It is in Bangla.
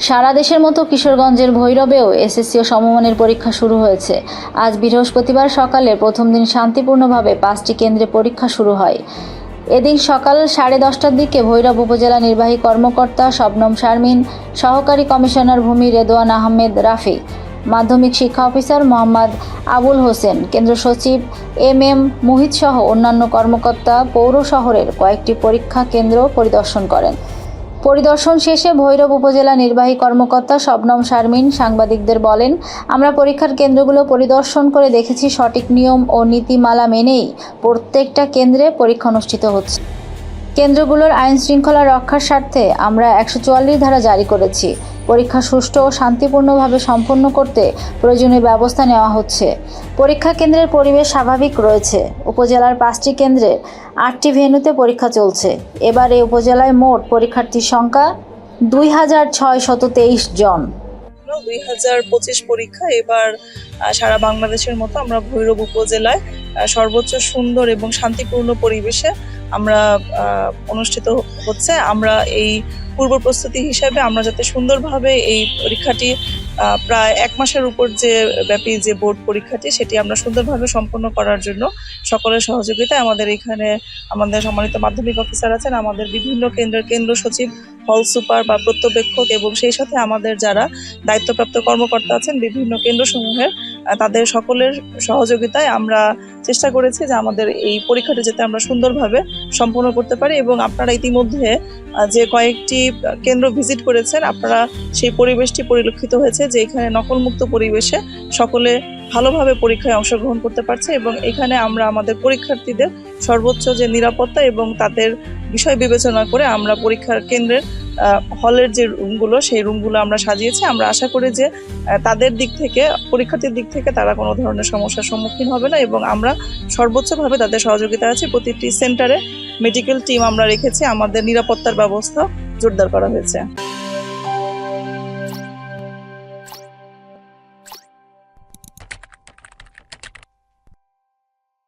সারা দেশের মতো কিশোরগঞ্জের ভৈরবেও এসএসসি ও সমমানের পরীক্ষা শুরু হয়েছে। আজ বৃহস্পতিবার সকালে প্রথম দিন শান্তিপূর্ণভাবে 5টি কেন্দ্রে পরীক্ষা শুরু হয়। এদিন সকাল 10:30টার দিকে ভৈরব উপজেলা নির্বাহী কর্মকর্তা শবনম শারমিন, সহকারী কমিশনার ভূমি রেদওয়ান আহমেদ রাফি, মাধ্যমিক শিক্ষা অফিসার মোহাম্মদ আবুল হোসেন, কেন্দ্র সচিব এম মুহিত সহ অন্যান্য কর্মকর্তা পৌর শহরের কয়েকটি পরীক্ষা কেন্দ্র পরিদর্শন করেন। পরিদর্শন শেষে ভৈরব উপজেলা নির্বাহী কর্মকর্তা শবনম শারমিন সাংবাদিকদের বলেন, আমরা পরীক্ষার কেন্দ্রগুলো পরিদর্শন করে দেখেছি সঠিক নিয়ম ও নীতিমালা মেনেই প্রত্যেকটা কেন্দ্রে পরীক্ষা অনুষ্ঠিত হচ্ছে। কেন্দ্রগুলোর আইন শৃঙ্খলা রক্ষার স্বার্থে আমরা 144 ধারা জারি করেছি। পরীক্ষা সুষ্ঠু ও শান্তিপূর্ণভাবে সম্পন্ন করতে প্রয়োজনীয় ব্যবস্থা নেওয়া হচ্ছে। পরীক্ষা কেন্দ্রের পরিবেশ স্বাভাবিক রয়েছে। উপজেলার 5টি কেন্দ্রে 8টি ভেন্যুতে পরীক্ষা চলছে। এবার এই উপজেলায় মোট পরীক্ষার্থীর সংখ্যা 2623 জন। 2025 পরীক্ষা এবার সারা বাংলাদেশের মতো আমরা ভৈরব উপজেলায় সর্বোচ্চ সুন্দর এবং শান্তিপূর্ণ পরিবেশে আমরা অনুষ্ঠিত হচ্ছে। আমরা এই পূর্ব প্রস্তুতি হিসেবে আমরা যাতে সুন্দরভাবে এই পরীক্ষাটি প্রায় 1 মাসের উপর যে ব্যাপী যে বোর্ড পরীক্ষাটি সেটি আমরা সুন্দরভাবে সম্পন্ন করার জন্য সকলের সহযোগিতায় আমাদের এখানে আমাদের সম্মানিত মাধ্যমিক অফিসার আছেন, আমাদের বিভিন্ন কেন্দ্রের কেন্দ্র সচিব, হল সুপার বা প্রত্যবেক্ষক এবং সেই সাথে আমাদের যারা দায়িত্বপ্রাপ্ত কর্মকর্তা আছেন বিভিন্ন কেন্দ্রসমূহের তাদের সকলের সহযোগিতায় আমরা চেষ্টা করেছি যে আমাদের এই পরীক্ষাটি যাতে আমরা সুন্দরভাবে সম্পন্ন করতে পারি। এবং আপনারা ইতিমধ্যে যে কয়েকটি কেন্দ্র ভিজিট করেছেন, আপনারা সেই পরিবেশটি পরিলক্ষিত হয়েছে যে এখানে নকলমুক্ত পরিবেশে সকলে ভালোভাবে পরীক্ষায় অংশগ্রহণ করতে পারছে এবং এখানে আমরা আমাদের পরীক্ষার্থীদের সর্বোচ্চ যে নিরাপত্তা এবং তাদের বিষয় বিবেচনা করে আমরা পরীক্ষার কেন্দ্রের হলের যে রুমগুলো সেই রুমগুলো আমরা সাজিয়েছি। আমরা আশা করি যে তাদের দিক থেকে পরীক্ষার্থীর দিক থেকে তারা কোনো ধরনের সমস্যার সম্মুখীন হবে না এবং আমরা সর্বোচ্চভাবে তাদের সহযোগিতা আছে। প্রতিটি সেন্টারে মেডিকেল টিম আমরা রেখেছি, আমাদের নিরাপত্তার ব্যবস্থা জোরদার করা হয়েছে।